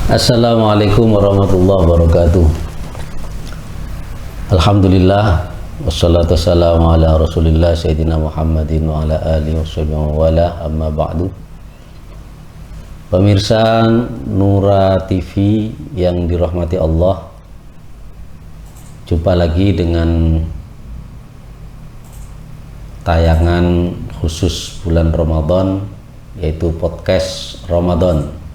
Assalamualaikum warahmatullahi wabarakatuh. Alhamdulillah wassalatu wassalamu ala Rasulillah Sayyidina Muhammadin wa ala alihi wa wala amma ba'du. Pemirsa Nura TV yang dirahmati Allah, jumpa lagi dengan tayangan khusus bulan Ramadan, yaitu podcast Ramadan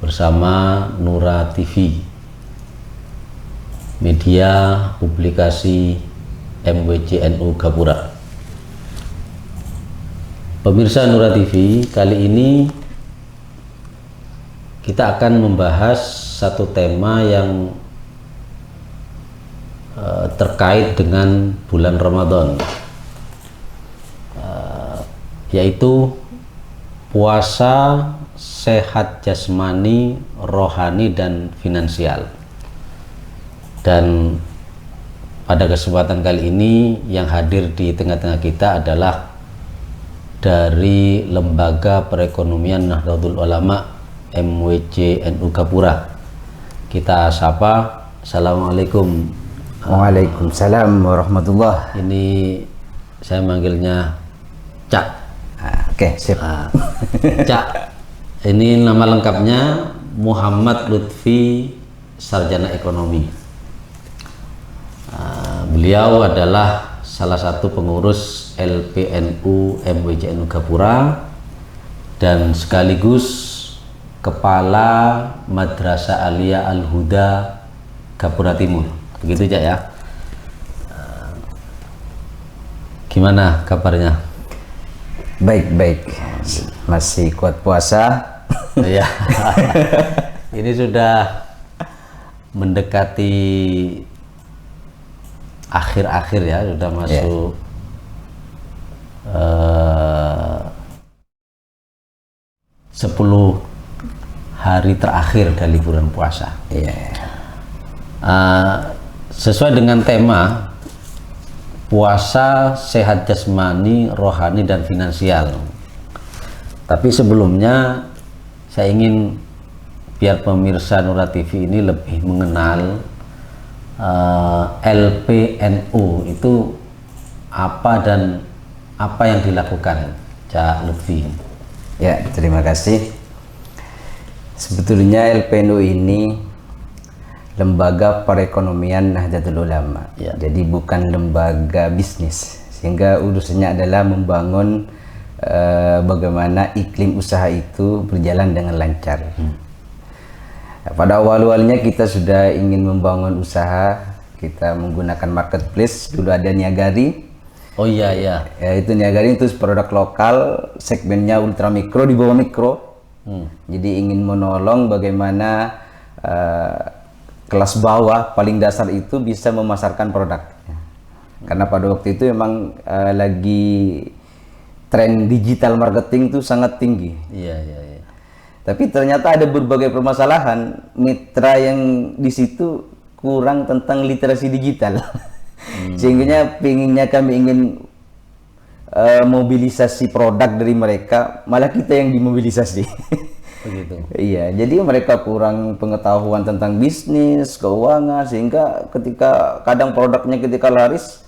bersama Nura TV, media publikasi MWC/NU Gapura. Pemirsa Nura TV, kali ini kita akan membahas satu tema yang terkait dengan bulan Ramadan, yaitu puasa sehat jasmani, rohani, dan finansial. Dan pada kesempatan kali ini yang hadir di tengah-tengah kita adalah dari Lembaga Perekonomian Nahdlatul Ulama MWC/NU Gapura. Kita sapa. Assalamualaikum. Waalaikumsalam warahmatullah. Ini saya manggilnya Cak. Oke, sip. Cak, ini nama lengkapnya Muhammad Lutfi, Sarjana Ekonomi. Beliau adalah salah satu pengurus LPNU MWC/NU Gapura dan sekaligus Kepala Madrasah Aliyah Al-Huda Gapura Timur. Begitu, Cak, ya. Gimana kabarnya? Baik. Masih kuat puasa. Ya. Ini sudah mendekati akhir-akhir ya, sudah masuk 10 hari terakhir dari bulan puasa. Sesuai dengan tema puasa sehat jasmani, rohani, dan finansial. Tapi sebelumnya saya ingin biar pemirsa Nura TV ini lebih mengenal LPNU itu apa dan apa yang dilakukan, Cak Lutfi. Ya, terima kasih. Sebetulnya LPNU ini Lembaga Perekonomian Nahdlatul Ulama. Ya. Jadi bukan lembaga bisnis, sehingga urusannya adalah membangun bagaimana iklim usaha itu berjalan dengan lancar. Pada awalnya kita sudah ingin membangun usaha, kita menggunakan marketplace. Dulu ada Niagari. Oh iya. Ya, itu Niagari itu produk lokal, segmennya ultra mikro, di bawah mikro. Jadi ingin menolong bagaimana kelas bawah paling dasar itu bisa memasarkan produknya. Karena pada waktu itu memang lagi tren digital marketing itu sangat tinggi. Iya. Tapi ternyata ada berbagai permasalahan. Mitra yang di situ kurang tentang literasi digital. Sehingga kami ingin mobilisasi produk dari mereka, malah kita yang dimobilisasi. Begitu. Iya, jadi mereka kurang pengetahuan tentang bisnis, keuangan, sehingga ketika kadang produknya ketika laris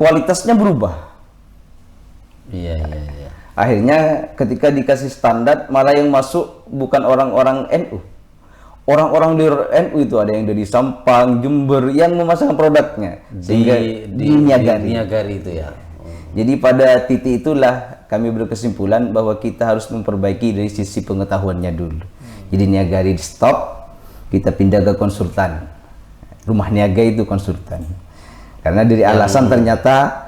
kualitasnya berubah. Iya. Akhirnya ketika dikasih standar, malah yang masuk bukan orang-orang NU. Orang-orang di NU itu ada yang dari Sampang, Jember yang memasarkan produknya, sehingga di Niagari itu ya. Jadi pada titik itulah kami berkesimpulan bahwa kita harus memperbaiki dari sisi pengetahuannya dulu. Jadi Niagari di stop, kita pindah ke konsultan. Rumah niaga itu konsultan. Karena dari alasan ternyata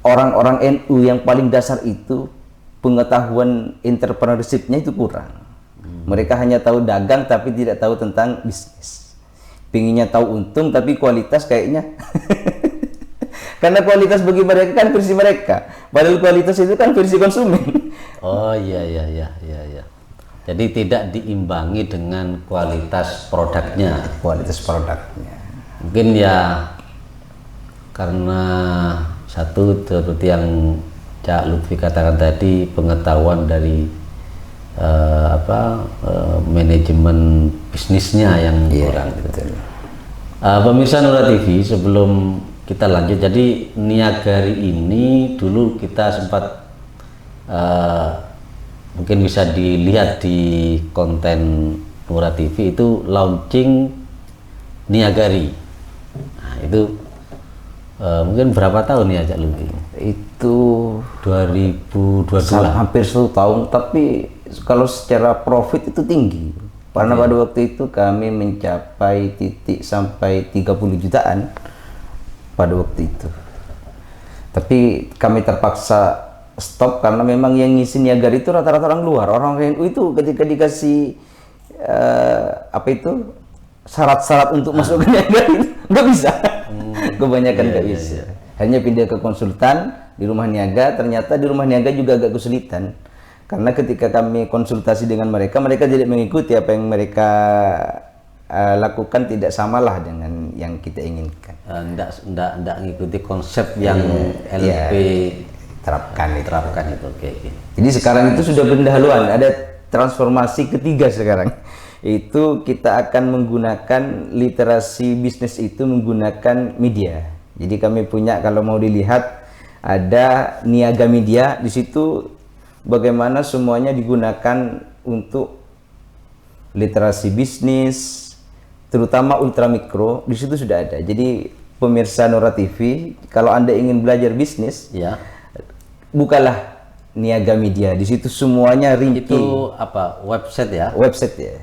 orang-orang NU yang paling dasar itu pengetahuan entrepreneurship-nya itu kurang. Mereka hanya tahu dagang tapi tidak tahu tentang bisnis. Pinginnya tahu untung tapi kualitas kayaknya karena kualitas bagi mereka kan versi mereka, padahal kualitas itu kan versi konsumen. Oh iya. Jadi tidak diimbangi dengan kualitas produknya. Mungkin ya karena satu seperti yang Cak Lutfi katakan tadi, pengetahuan dari manajemen bisnisnya yang kurang gitu. Pemirsa Nura TV, sebelum kita lanjut, jadi Niagari ini dulu kita sempat mungkin bisa dilihat di konten Nura TV itu launching Niagari. Nah, itu mungkin berapa tahun ya Cak Lupi? Itu 2022. hampir 1 tahun, tapi kalau secara profit itu tinggi. Karena pada waktu itu kami mencapai titik sampai 30 jutaan pada waktu itu. Tapi kami terpaksa stop karena memang yang ngisi Niagari itu rata-rata orang luar. Orang NU itu ketika dikasih syarat-syarat untuk masuk ke Niagari itu nggak bisa. Kebanyakan nggak bisa. Hanya pindah ke konsultan di Rumah Niaga. Ternyata di Rumah Niaga juga agak kesulitan. Karena ketika kami konsultasi dengan mereka, mereka tidak mengikuti apa yang mereka lakukan, tidak samalah dengan yang kita inginkan. Nggak ngikuti konsep yang LP terapkan itu. Oke. Jadi sekarang itu sudah pendahuluan, ada transformasi ketiga sekarang. Itu kita akan menggunakan literasi bisnis itu menggunakan media. Jadi kami punya, kalau mau dilihat, ada Niaga Media. Di situ bagaimana semuanya digunakan untuk literasi bisnis, terutama ultramikro. Di situ sudah ada. Jadi pemirsa Nura TV, kalau Anda ingin belajar bisnis, Ya. bukalah Niaga Media. Di situ semuanya rinci. Itu apa? Website ya? Website ya.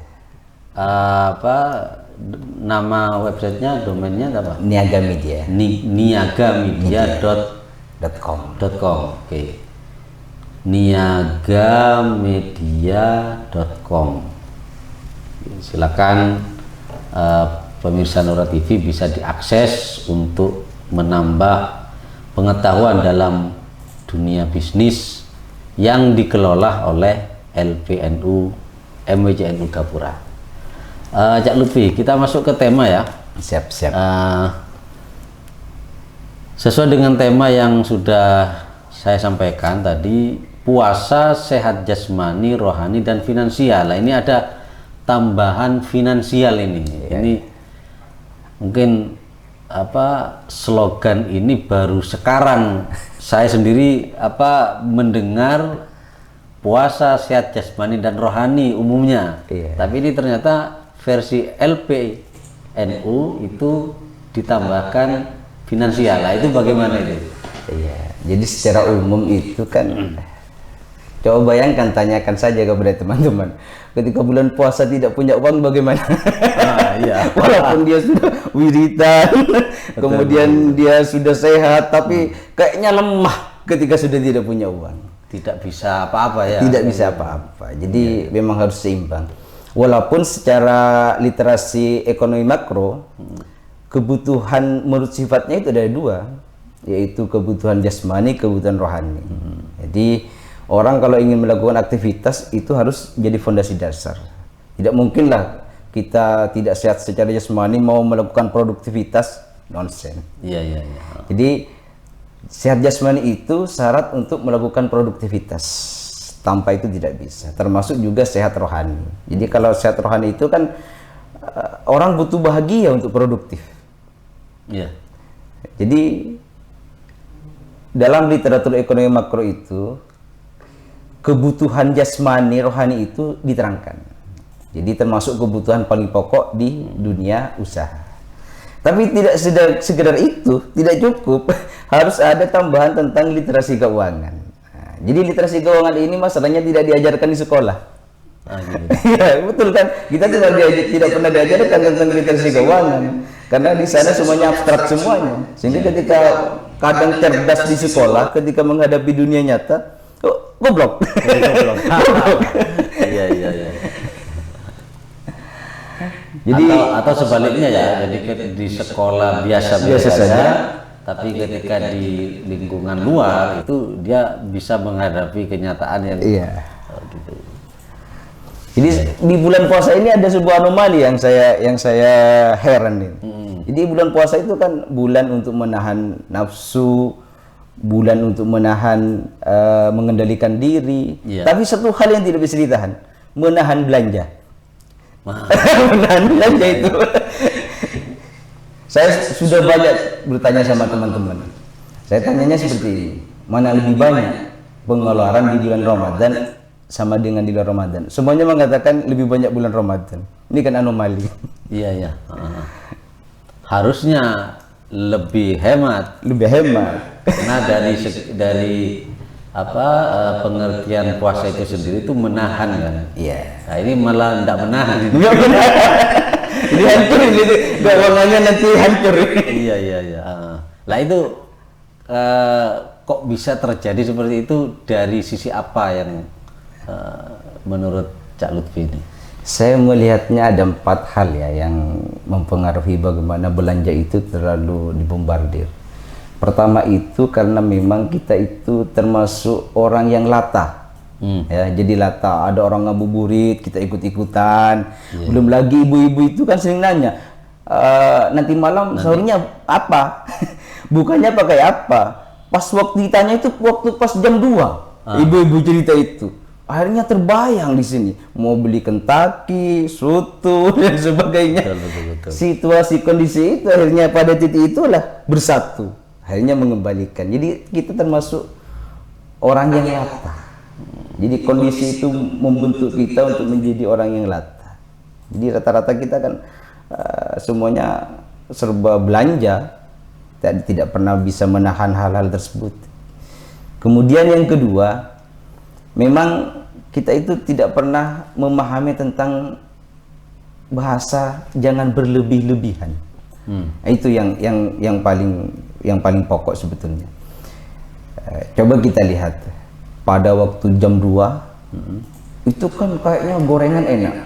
Nama websitenya, domainnya apa? Niaga Media. Niagamedia.com. Oke. Niagamedia.com. Silakan pemirsa Nura TV bisa diakses untuk menambah pengetahuan dalam dunia bisnis yang dikelola oleh LPNU MWJNU Gapura. Cak Lutfi, kita masuk ke tema ya. Siap. Sesuai dengan tema yang sudah saya sampaikan tadi, puasa sehat jasmani, rohani, dan finansial. Nah, ini ada tambahan finansial ini. Ini mungkin slogan ini baru sekarang saya sendiri mendengar puasa sehat jasmani dan rohani umumnya. Tapi ini ternyata versi LPNU itu ditambahkan finansial. Nah, itu bagaimana itu? Iya. Jadi secara umum itu kan, coba bayangkan, tanyakan saja kepada teman-teman, ketika bulan puasa tidak punya uang bagaimana? Iya. Walaupun dia sudah wiridan, kemudian dia sudah sehat, tapi kayaknya lemah ketika sudah tidak punya uang. Tidak bisa apa-apa ya? Tidak bisa apa-apa. Jadi memang harus seimbang. Walaupun secara literasi ekonomi makro, kebutuhan menurut sifatnya itu ada 2, yaitu kebutuhan jasmani, kebutuhan rohani. Jadi orang kalau ingin melakukan aktivitas itu harus jadi fondasi dasar. Tidak mungkinlah kita tidak sehat secara jasmani mau melakukan produktivitas, nonsen. Iya. Jadi sehat jasmani itu syarat untuk melakukan produktivitas. Tanpa itu tidak bisa. Termasuk juga sehat rohani. Jadi kalau sehat rohani itu kan orang butuh bahagia untuk produktif. Iya. Jadi dalam literatur ekonomi makro itu kebutuhan jasmani rohani itu diterangkan. Jadi termasuk kebutuhan paling pokok di dunia usaha. Tapi tidak sekedar itu, tidak cukup. Harus ada tambahan tentang literasi keuangan. Nah, jadi literasi keuangan ini masalahnya tidak diajarkan di sekolah. Gitu. Ya, betul kan? Kita tidak pernah diajarkan tentang literasi keuangan. Karena di sana semuanya abstrak semuanya. Sehingga ketika kadang cerdas di sekolah, ketika menghadapi dunia nyata, goblok. Iya. Jadi atau sebaliknya ya, jadi di sekolah biasa saja, tapi ketika di lingkungan luar itu dia bisa menghadapi kenyataan yang gitu. Jadi di bulan puasa ini ada sebuah anomali yang saya heran nih. Jadi bulan puasa itu kan bulan untuk menahan nafsu, bulan untuk menahan, mengendalikan diri. Iya. Tapi satu hal yang tidak bisa ditahan, menahan belanja. Menahan belanja itu. Saya sudah banyak bertanya sama teman-teman. Saya tanyanya seperti ini, mana lebih banyak pengeluaran di bulan Ramadan sama dengan di luar Ramadan? Semuanya mengatakan lebih banyak bulan Ramadan. Ini kan anomali. Iya, iya. Harusnya lebih hemat. Lebih hemat. Karena dari apa pengertian puasa itu sendiri itu menahan kan. Iya. Nah, ini malah tidak menahan. Enggak benar. Ini hancur ini. Keuangannya nanti hancur. Iya, iya, iya. Lah itu kok bisa terjadi seperti itu, dari sisi apa yang menurut Cak Lutfi ini? Saya melihatnya ada 4 hal ya yang mempengaruhi bagaimana belanja itu terlalu dibombardir. Pertama itu karena memang kita itu termasuk orang yang latah. Ya, jadi latah. Ada orang ngabuburit, kita ikut-ikutan. Belum lagi ibu-ibu itu kan sering nanya, nanti malam sahurnya apa? Bukanya pakai apa? Pas waktu ditanya itu waktu pas jam 2. Ibu-ibu cerita itu. Akhirnya terbayang di sini mau beli Kentucky, soto dan sebagainya. Betul. Situasi kondisi itu akhirnya pada titik itulah bersatu. Akhirnya mengembalikan. Jadi kita termasuk orang yang latah. Jadi kondisi itu membentuk kita untuk menjadi orang yang latah. Jadi rata-rata kita kan semuanya serba belanja, tidak pernah bisa menahan hal-hal tersebut. Kemudian yang kedua, memang kita itu tidak pernah memahami tentang bahasa jangan berlebih-lebihan. Itu yang paling pokok sebetulnya. Coba kita lihat pada waktu jam 2 itu kan kayaknya gorengan enak.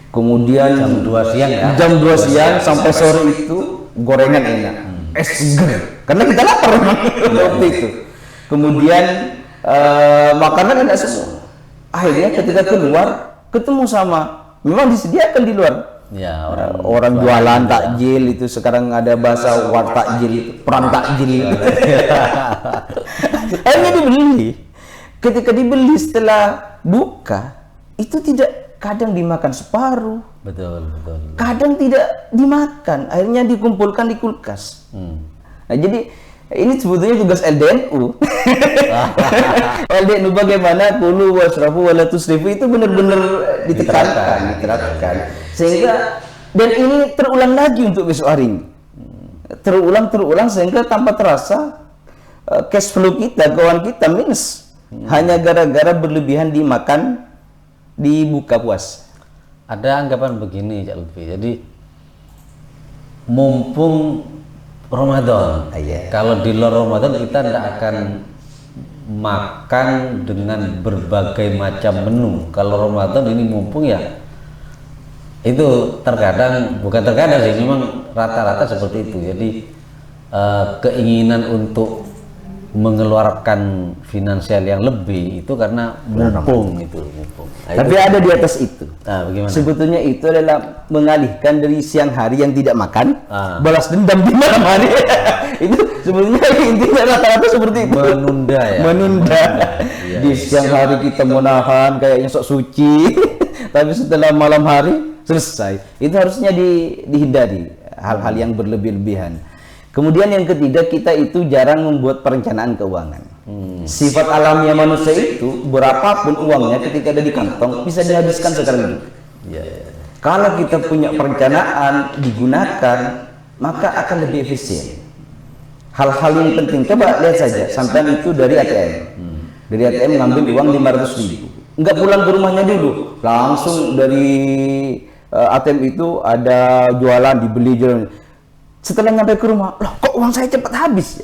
Kemudian Jam 2 siang ya. Jam 2 siang sampai sore itu gorengan enak. Es seger. Karena kita lapar waktu itu. Kemudian makanan enak semua. Akhirnya ketika keluar ketemu sama, memang disediakan di luar. Ya, orang jualan takjil itu sekarang ada bahasa war takjil, perang takjil. Akhirnya dibeli. Ketika dibeli setelah buka itu tidak, kadang dimakan separuh. Betul. Kadang tidak dimakan, akhirnya dikumpulkan di kulkas. Nah, jadi ini sebetulnya tugas LDNU. LDNU bagaimana kulu wasrafu wala tusrifu itu benar-benar ditekankan, diterapkan. Sehingga dan ini terulang lagi untuk besok hari ini. Terulang sehingga tanpa terasa cash flow kita, keuangan kita minus. Hanya gara-gara berlebihan dimakan di buka puasa. Ada anggapan begini, Cak Lutfi. Jadi mumpung Ramadan, kalau di luar Ramadan kita tidak akan makan dengan berbagai macam menu. Kalau Ramadan ini mumpung ya, itu bukan terkadang sih, memang rata-rata seperti itu. Jadi keinginan untuk mengeluarkan finansial yang lebih itu karena mumpung. Nah, tapi ada di atas itu. Bagaimana? Sebetulnya itu adalah mengalihkan dari siang hari yang tidak makan, balas dendam di malam hari. Itu sebetulnya intinya rata-rata seperti itu. Menunda ya. Menunda. Di siang hari kita menahan kayaknya sok suci, tapi setelah malam hari selesai. Itu harusnya dihindari hal-hal yang berlebih-lebihan. Kemudian yang ketiga, kita itu jarang membuat perencanaan keuangan. Sifat alamiah manusia itu berapapun uangnya ketika ada di kantong bisa dihabiskan sekarang juga. Kalau kita punya perencanaan digunakan, maka akan lebih efisien. Hal-hal yang penting, coba lihat saja, sampai itu dari ATM. Dari ATM ngambil uang 500.000. Enggak pulang ke rumahnya dulu, langsung dari ATM itu ada jualan, dibeli jualan. Setelah nyampe ke rumah, loh kok uang saya cepat habis?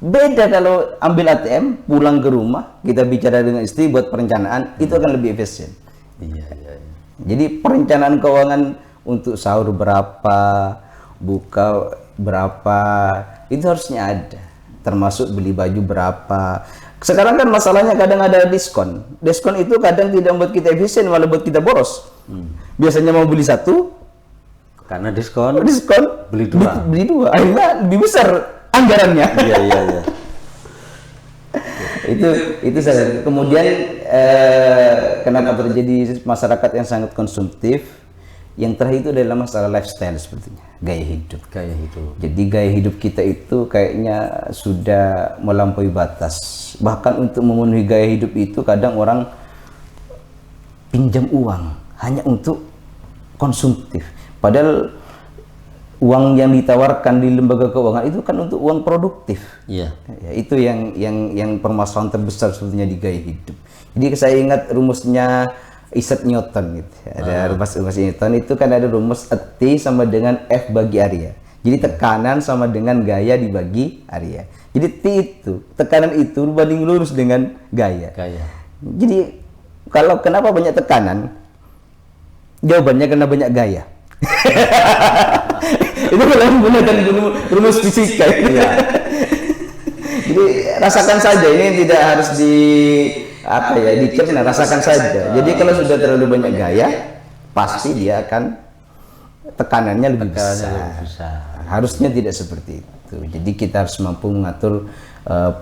Beda kalau ambil ATM, pulang ke rumah, kita bicara dengan istri buat perencanaan, itu akan lebih efisien. Jadi perencanaan keuangan untuk sahur berapa, buka berapa, itu harusnya ada. Termasuk beli baju berapa. Sekarang kan masalahnya kadang ada diskon. Diskon itu kadang tidak membuat kita efisien, malah buat kita boros. Biasanya mau beli satu, karena diskon beli dua, akhirnya lebih besar anggarannya. itu saja. Kemudian kenapa terjadi masyarakat yang sangat konsumtif? Yang terakhir itu adalah masalah lifestyle sebetulnya, gaya hidup. Gaya hidup. Jadi gaya hidup kita itu kayaknya sudah melampaui batas. Bahkan untuk memenuhi gaya hidup itu kadang orang pinjam uang hanya untuk konsumtif. Padahal uang yang ditawarkan di lembaga keuangan itu kan untuk uang produktif. Iya. Ya, itu yang permasalahan terbesar sebetulnya di gaya hidup. Jadi saya ingat rumusnya Isaac Newton gitu. Ada rumus Newton itu kan ada rumus T sama dengan F bagi area. Jadi tekanan sama dengan gaya dibagi area. Jadi T itu, tekanan itu berbanding lurus dengan gaya. Jadi kalau kenapa banyak tekanan? Jawabannya karena banyak gaya. Itu kalau menggunakan rumus fisika. Ya. Jadi rasakan saja, ini tidak harus dicerna, rasakan saja. Jadi kalau sudah terlalu banyak gaya, pasti dia akan tekanannya lebih besar. Harusnya tidak seperti itu. Jadi kita harus mampu mengatur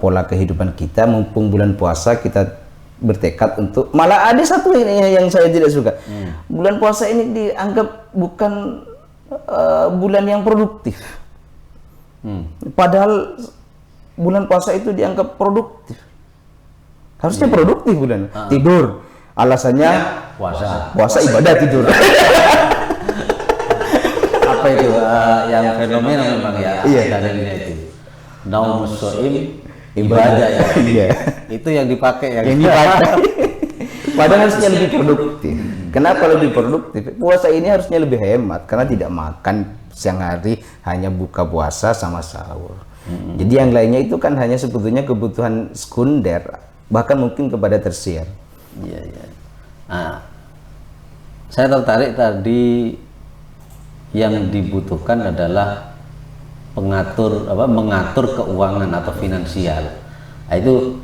pola kehidupan kita. Mumpung bulan puasa kita bertekad untuk, malah ada satu ini yang saya tidak suka. Bulan puasa ini dianggap bukan bulan yang produktif. Padahal bulan puasa itu dianggap produktif. Harusnya produktif bulan. Tidur. Alasannya puasa ibadah tidur. Apa itu yang fenomena memang ya? Iya. Dalilnya itu. Naumus shaim ibadah ya. Iya. Itu yang dipakai yang dipakai. Padahal harusnya lebih produktif. Kenapa lebih produktif? Puasa ini harusnya lebih hemat karena tidak makan siang hari, hanya buka puasa sama sahur. Jadi yang lainnya itu kan hanya sebetulnya kebutuhan sekunder, bahkan mungkin kepada tersier. Iya, iya. Nah, saya tertarik tadi yang dibutuhkan adalah mengatur keuangan atau finansial. Nah, itu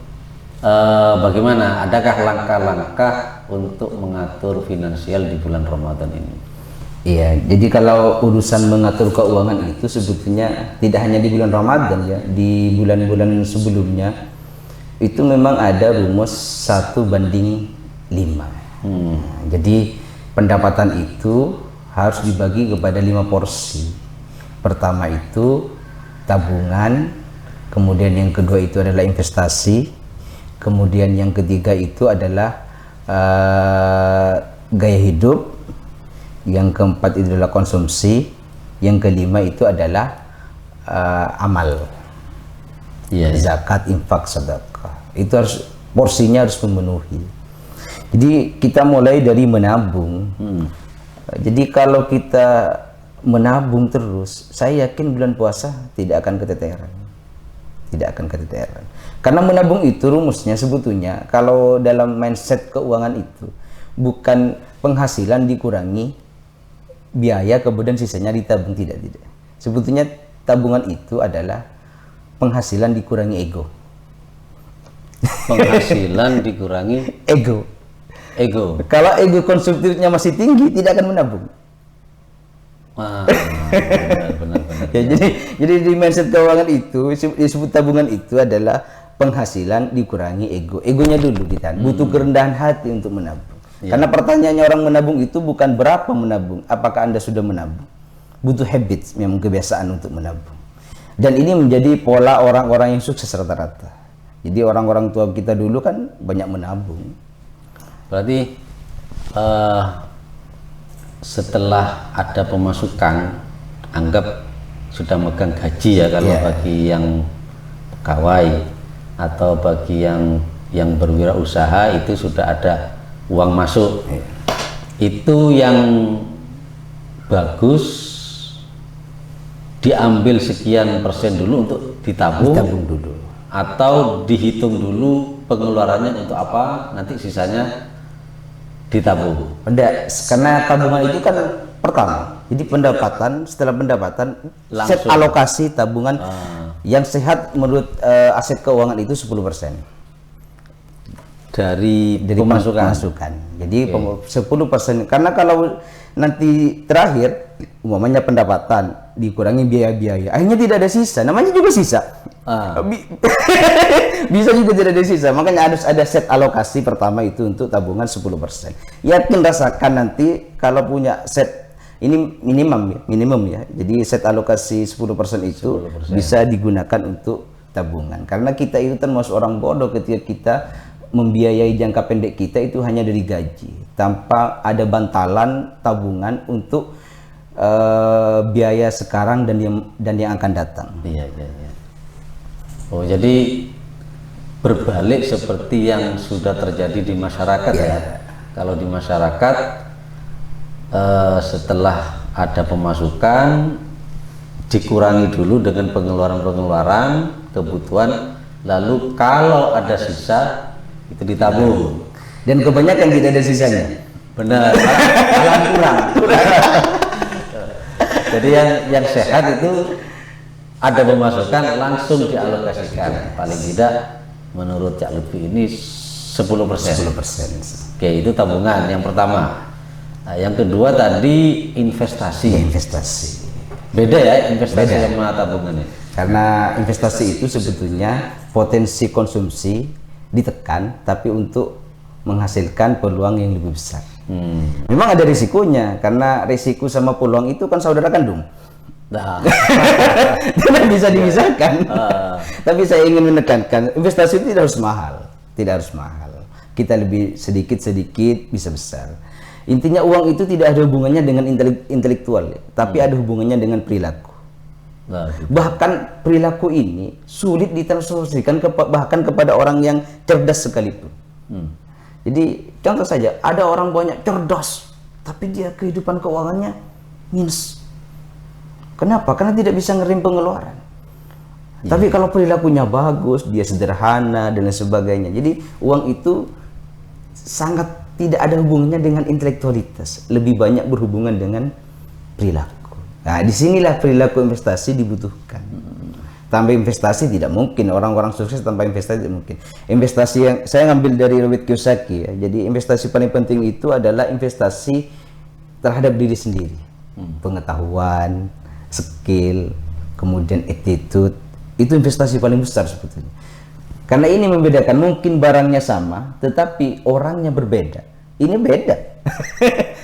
bagaimana? Adakah langkah-langkah untuk mengatur finansial di bulan Ramadan ini? Iya, jadi kalau urusan mengatur keuangan itu sebetulnya tidak hanya di bulan Ramadan ya, di bulan-bulan sebelumnya itu memang ada rumus 1:5. Jadi pendapatan itu harus dibagi kepada 5 porsi. Pertama itu tabungan, kemudian yang kedua itu adalah investasi, kemudian yang ketiga itu adalah gaya hidup, yang keempat itu adalah konsumsi, yang kelima itu adalah amal. Zakat, infak, sedekah. Itu harus porsinya harus memenuhi. Jadi kita mulai dari menabung. Jadi kalau kita menabung terus, saya yakin bulan puasa tidak akan keteteran. Tidak akan keteteran. Karena menabung itu rumusnya sebetulnya kalau dalam mindset keuangan itu bukan penghasilan dikurangi biaya kemudian sisanya ditabung, tidak. Sebetulnya tabungan itu adalah penghasilan dikurangi ego. Penghasilan dikurangi ego. Kalau ego konsumtifnya masih tinggi, tidak akan menabung. Benar. Ya, jadi di mindset keuangan itu disebut tabungan itu adalah penghasilan dikurangi ego. Egonya dulu ditahan. Butuh kerendahan hati untuk menabung. Karena pertanyaannya orang menabung itu bukan berapa menabung, apakah Anda sudah menabung. Butuh habits, memang kebiasaan untuk menabung. Dan ini menjadi pola orang-orang yang sukses rata-rata. Jadi orang-orang tua kita dulu kan banyak menabung. Berarti setelah ada pemasukan, anggap sudah megang gaji ya kalau bagi yang pegawai atau bagi yang berwirausaha itu sudah ada uang masuk. Itu yang bagus diambil sekian persen dulu untuk ditabung dulu, atau dihitung dulu pengeluarannya untuk apa, nanti sisanya ditabung. Karena tabungan itu kan pertama, jadi pendapatan, setelah pendapatan set alokasi tabungan yang sehat menurut aset keuangan itu 10%. dari pemasukan. Jadi 10%, karena kalau nanti terakhir umpamanya pendapatan dikurangi biaya-biaya, akhirnya tidak ada sisa. Namanya juga sisa. Bisa juga tidak ada sisa. Makanya harus ada set alokasi pertama itu untuk tabungan 10%. Yakin rasakan nanti kalau punya set ini minimum ya. Jadi set alokasi 10% itu 10%. Bisa digunakan untuk tabungan. Karena kita itu termasuk orang bodoh ketika kita membiayai jangka pendek kita itu hanya dari gaji, tanpa ada bantalan tabungan untuk biaya sekarang dan yang akan datang. Iya. Oh, jadi berbalik seperti yang sudah terjadi di masyarakat ya. Kalau di masyarakat setelah ada pemasukan dikurangi dulu dengan pengeluaran kebutuhan, lalu kalau ada sisa itu ditabung, dan kebanyakan tidak ada sisanya. Benar, malah kurang. Jadi yang sehat itu ada pemasukan langsung dialokasikan, paling tidak menurut Cak Lutfi ini 10%. Oke, itu tabungan yang pertama. Nah, yang kedua tadi investasi. Beda ya investasi sama tabungan ya. Karena investasi itu sebetulnya potensi konsumsi ditekan, tapi untuk menghasilkan peluang yang lebih besar. Memang ada risikonya, karena risiko sama peluang itu kan saudara kandung. Tidak bisa dipisahkan. Tapi saya ingin menekankan, investasi itu tidak harus mahal. Kita lebih sedikit bisa besar. Intinya uang itu tidak ada hubungannya dengan intelektual, tapi ada hubungannya dengan perilaku. Bahkan perilaku ini sulit ditranslasikan bahkan kepada orang yang cerdas sekalipun. Jadi contoh saja, ada orang banyak cerdas tapi dia kehidupan keuangannya minus. Kenapa? Karena tidak bisa ngerim pengeluaran. Tapi kalau perilakunya bagus, dia sederhana dan lain sebagainya. Jadi uang itu sangat tidak ada hubungannya dengan intelektualitas, lebih banyak berhubungan dengan perilaku. Nah, disinilah perilaku investasi dibutuhkan. Tanpa investasi tidak mungkin, orang-orang sukses tanpa investasi tidak mungkin. Investasi yang saya ngambil dari Robert Kiyosaki ya. Jadi investasi paling penting itu adalah investasi terhadap diri sendiri. Pengetahuan, skill, kemudian attitude, itu investasi paling besar sebetulnya. Karena ini membedakan, mungkin barangnya sama tetapi orangnya berbeda. Ini beda.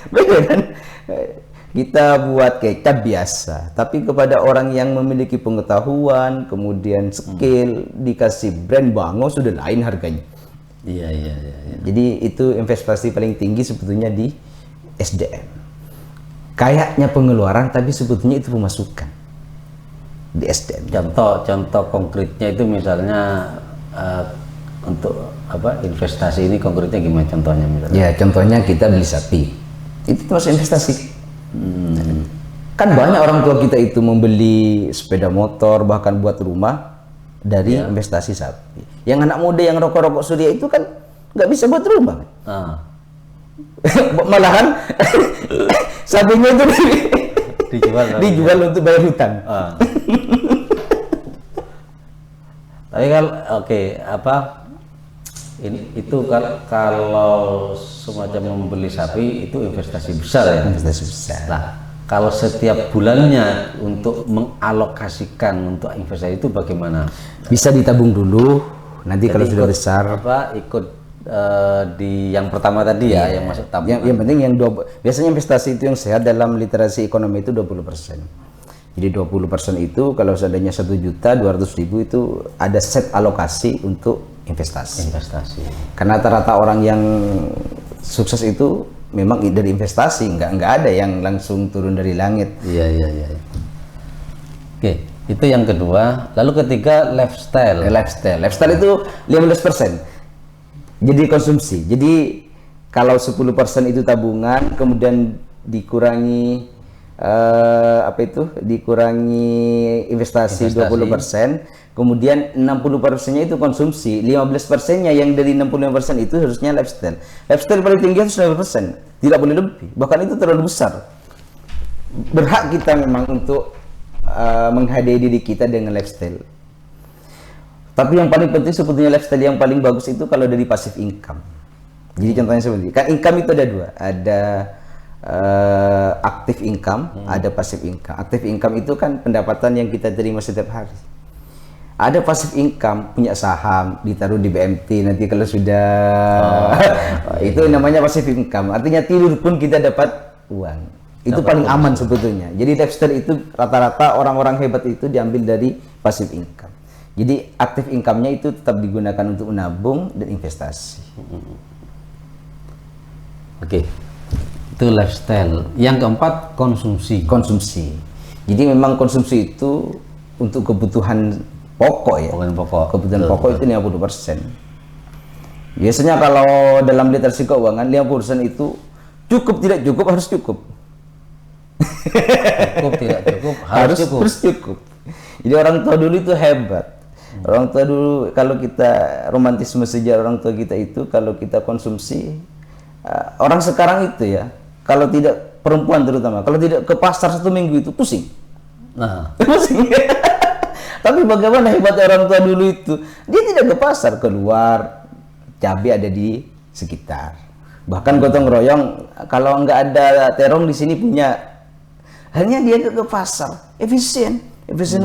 Beda kan? Kita buat kecap biasa, tapi kepada orang yang memiliki pengetahuan, kemudian skill, dikasih brand Bango sudah lain harganya. Iya. Jadi itu investasi paling tinggi sebetulnya di SDM. Kayaknya pengeluaran, tapi sebetulnya itu pemasukan di SDM. Contoh konkretnya itu misalnya untuk investasi ini konkretnya gimana contohnya misalnya? Ya, contohnya kita beli sapi. Itu termasuk investasi. Kan banyak orang tua kita itu membeli sepeda motor, bahkan buat rumah dari investasi sapi. Yang anak muda yang rokok-rokok surya itu kan nggak bisa buat rumah. Malahan sapinya itu dijual untuk bayar hutang. Tapi itu kalau semacam membeli sapi itu investasi besar ya. Investasi besar. Nah, kalau setiap bulannya untuk mengalokasikan untuk investasi itu bagaimana? Bisa ditabung dulu, nanti jadi kalau sudah besar. Ikut di yang pertama tadi ya, yang masuk tabungan. Yang penting biasanya investasi itu yang sehat dalam literasi ekonomi itu 20%. Jadi 20% itu kalau seandainya 1.200.000 itu ada set alokasi untuk investasi. Karena rata-rata orang yang sukses itu memang dari investasi, nggak ada yang langsung turun dari langit. Iya. Oke, itu yang kedua. Lalu ketiga lifestyle. Lifestyle itu 15%. Jadi konsumsi. Jadi kalau 10% itu tabungan, kemudian dikurangi dikurangi investasi 20%, kemudian 60%-nya itu konsumsi, 15%-nya yang dari 65% itu harusnya lifestyle. Lifestyle paling tinggi harus 15%, tidak boleh lebih, bahkan itu terlalu besar. Berhak kita memang untuk menghadiahi diri kita dengan lifestyle. Tapi yang paling penting sebetulnya lifestyle yang paling bagus itu kalau dari passive income. Jadi contohnya seperti kan income itu ada dua, ada active income, ada passive income. Active income itu kan pendapatan yang kita terima setiap hari. Ada passive income, punya saham, ditaruh di BMT, nanti kalau sudah itu namanya passive income. Artinya tidur pun kita dapat uang. Itu paling aman sebetulnya. Jadi lifestyle itu rata-rata orang-orang hebat itu diambil dari passive income. Jadi active income-nya itu tetap digunakan untuk menabung dan investasi. Oke. Itu lifestyle. Yang keempat, konsumsi. Konsumsi. Jadi memang konsumsi itu untuk kebutuhan pokok ya. Kebutuhan pokok itu 50%. Biasanya kalau dalam literasi keuangan 50% itu cukup tidak cukup harus cukup. Cukup tidak cukup harus cukup. Jadi orang tua dulu itu hebat. Orang tua dulu, kalau kita romantisme sejarah orang tua kita itu, kalau kita konsumsi, orang sekarang itu ya, kalau tidak, perempuan terutama, kalau tidak ke pasar 1 minggu itu pusing. Nah, pusing. Tapi bagaimana hebatnya orang tua dulu itu, dia tidak ke pasar, keluar, cabai ada di sekitar. Bahkan gotong royong, kalau nggak ada terong di sini punya, hanya dia ke pasar, efisien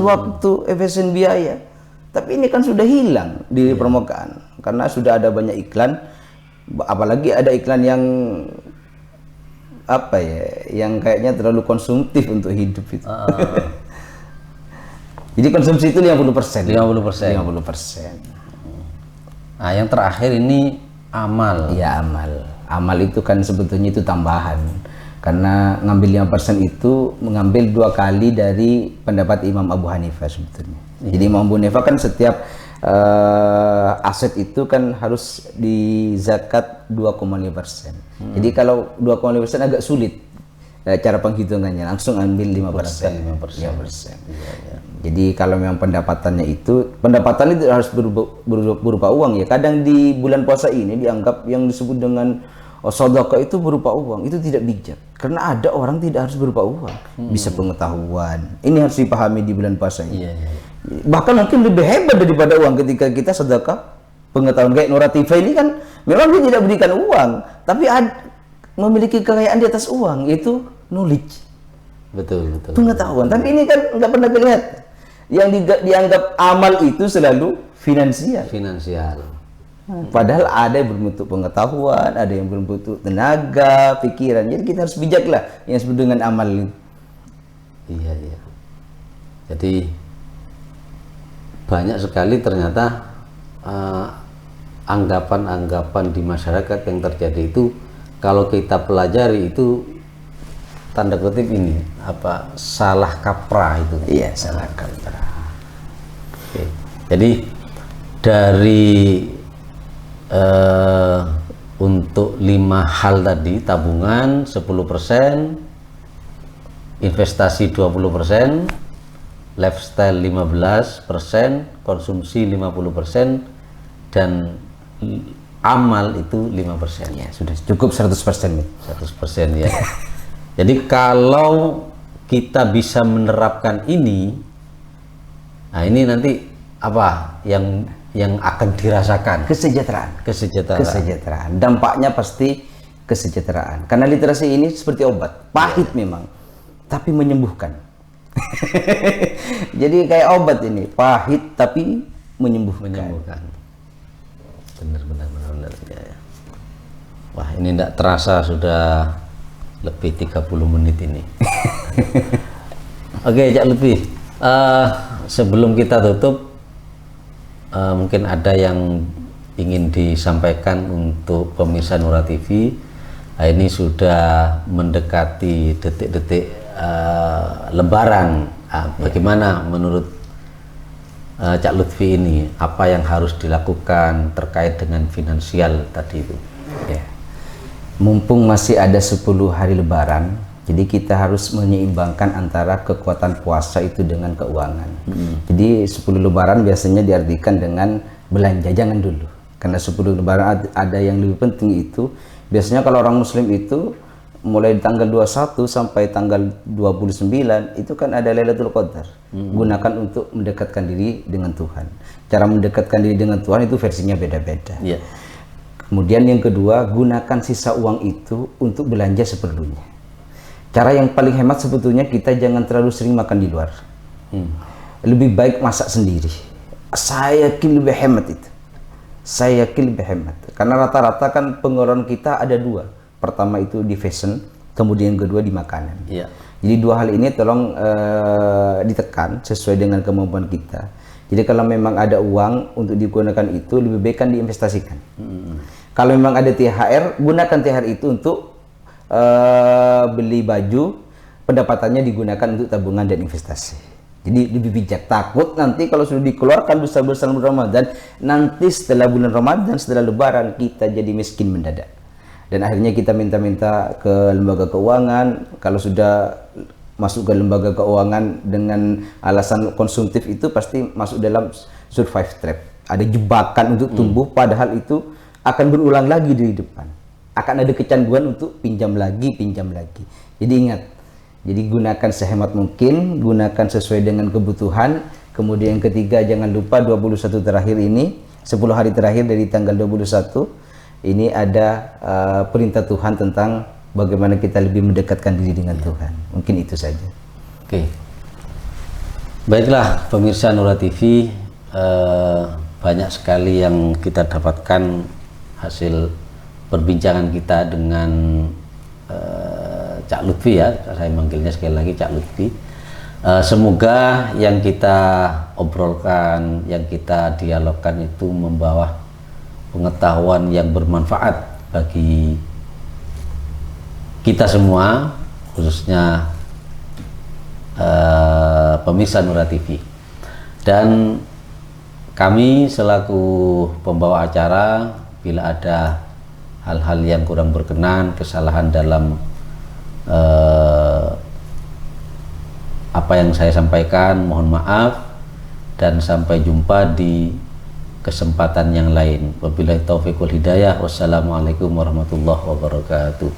waktu, efisien biaya. Tapi ini kan sudah hilang di permukaan karena sudah ada banyak iklan, apalagi ada iklan yang apa ya, yang kayaknya terlalu konsumtif untuk hidup itu. Jadi konsumsi itu 50%. 50%. Nah, yang terakhir ini amal. Iya, amal. Amal itu kan sebetulnya itu tambahan. Karena ngambil 5% itu mengambil 2 kali dari pendapat Imam Abu Hanifah sebetulnya. Jadi Imam Abu Hanifah kan setiap aset itu kan harus dizakat 2,5%. Jadi kalau 2,5% agak sulit cara penghitungannya, langsung ambil 5%. 5%. Ya. Jadi kalau memang pendapatan itu harus berupa uang ya. Kadang di bulan puasa ini dianggap yang disebut dengan sedekah itu berupa uang, itu tidak bijak. Karena ada orang tidak harus berupa uang, bisa pengetahuan. Ini harus dipahami di bulan puasa ini. Bahkan mungkin lebih hebat daripada uang ketika kita sedekah pengetahuan. Kayak Nur Latifah ini kan memang dia tidak berikan uang, tapi memiliki kekayaan di atas uang, yaitu knowledge. Betul. Pengetahuan. Tapi ini kan nggak pernah kelihatan. Yang dianggap amal itu selalu finansial. Padahal ada yang berbentuk pengetahuan, ada yang berbentuk tenaga, pikiran. Jadi kita harus bijaklah yang disebut dengan amal ini. Iya. Jadi banyak sekali ternyata anggapan-anggapan di masyarakat yang terjadi itu, kalau kita pelajari itu tanda kutip ini salah kaprah itu. Iya, salah kaprah. Oke. Jadi dari untuk 5 hal tadi, tabungan 10%, investasi 20%, lifestyle 15%, konsumsi 50%, dan amal itu 5%. Ya, sudah cukup 100%. 100% ya. Jadi kalau kita bisa menerapkan ini, nah ini nanti apa yang akan dirasakan? Kesejahteraan. Dampaknya pasti kesejahteraan. Karena literasi ini seperti obat, pahit memang, tapi menyembuhkan. Jadi kayak obat ini, pahit tapi menyembuhkan. Benar. Ya. Wah, ini tidak terasa sudah lebih 30 menit ini. Oke, Cak Lutfi, sebelum kita tutup, mungkin ada yang ingin disampaikan untuk pemirsa Nura TV. Ini sudah mendekati detik-detik Lebaran. Bagaimana menurut Cak Lutfi ini, apa yang harus dilakukan terkait dengan finansial tadi itu? Ya. Mumpung masih ada 10 hari Lebaran, jadi kita harus menyeimbangkan antara kekuatan puasa itu dengan keuangan. Jadi 10 Lebaran biasanya diartikan dengan belanja, jangan dulu. Karena 10 Lebaran ada yang lebih penting itu. Biasanya kalau orang Muslim itu mulai tanggal 21 sampai tanggal 29 itu kan ada Lailatul Qadar. Gunakan untuk mendekatkan diri dengan Tuhan. Cara mendekatkan diri dengan Tuhan itu versinya beda-beda. Iya. Kemudian yang kedua, gunakan sisa uang itu untuk belanja seperlunya. Cara yang paling hemat sebetulnya kita jangan terlalu sering makan di luar. Lebih baik masak sendiri. Saya yakin lebih hemat itu. Saya yakin lebih hemat. Karena rata-rata kan pengeluaran kita ada dua. Pertama itu di fashion, kemudian yang kedua di makanan. Iya. Jadi dua hal ini tolong ditekan sesuai dengan kemampuan kita. Jadi kalau memang ada uang untuk digunakan itu, lebih baik kan diinvestasikan. Kalau memang ada THR, gunakan THR itu untuk beli baju, pendapatannya digunakan untuk tabungan dan investasi. Jadi lebih bijak. Takut nanti kalau sudah dikeluarkan besar-besar bulan Ramadan, nanti setelah bulan Ramadan, setelah Lebaran, kita jadi miskin mendadak. Dan akhirnya kita minta-minta ke lembaga keuangan. Kalau sudah masuk ke lembaga keuangan dengan alasan konsumtif itu pasti masuk dalam survive trap. Ada jebakan untuk tumbuh, padahal itu akan berulang lagi di depan. Akan ada kecanduan untuk pinjam lagi. Jadi ingat, jadi gunakan sehemat mungkin, gunakan sesuai dengan kebutuhan. Kemudian yang ketiga, jangan lupa 21 terakhir ini, 10 hari terakhir dari tanggal 21, ini ada perintah Tuhan tentang bagaimana kita lebih mendekatkan diri dengan Tuhan. Mungkin itu saja. Oke. Baiklah pemirsa Nura TV, banyak sekali yang kita dapatkan hasil perbincangan kita dengan Cak Lutfi ya, saya manggilnya sekali lagi Cak Lutfi. Semoga yang kita obrolkan, yang kita dialogkan itu membawa pengetahuan yang bermanfaat bagi kita semua, khususnya pemirsa Nura TV. Dan kami selaku pembawa acara, bila ada hal-hal yang kurang berkenan, kesalahan dalam apa yang saya sampaikan, mohon maaf, dan sampai jumpa di kesempatan yang lain. Wabillahi taufiq wal hidayah. Wassalamualaikum warahmatullahi wabarakatuh.